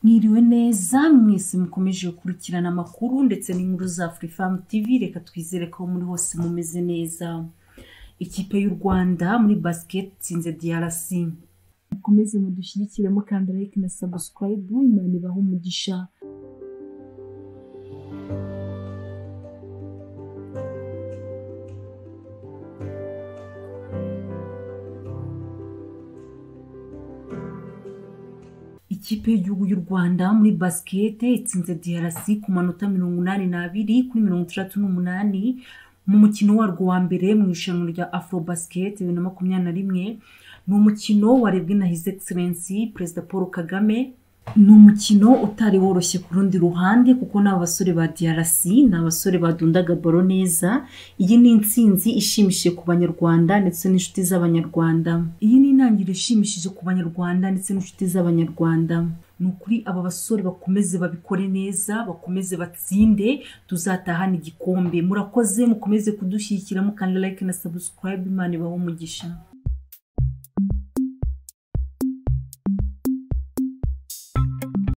Mwiriwe neza mwese mukomeje gukurikirana amakuru ndetse n'inkuru za Afrifam TV. Reka twizere ko muri hose mumeze neza. Ikipe y'u Rwanda muri basket itsinze DRC. Mukomeze mudushyigikire mukanda like na subscribe. Imana ibahe umugisha. Ikipe y'igihugu y'u Rwanda muri basket itsinze DRC ku manota 82 kuri 68 mu mukino warwo wa mbere mu ishanwa rya Afrobasket 2021. Ni umukino warebwe na His Excellency Perezida Paul Kagame. Ni umukino utari woroshye ku rundi ruhande kuko n'abasore ba DRC n'abasore badundaga baro neza. Iyi ni intsinzi ishimishije ku banyarwanda ndetse n'inshuti z'abanyarwanda. Iyi ni intangiriro ishimishije ku banyarwanda ndetse n'inshuti z'abanyarwanda. Ni ukuri aba basore bakomeze babikore neza, bakomeze batsinde, tuzatahana igikombe. Murakoze, mukomeze kudushyigikira mukanda like na subscribe. Imana ibahe umugisha.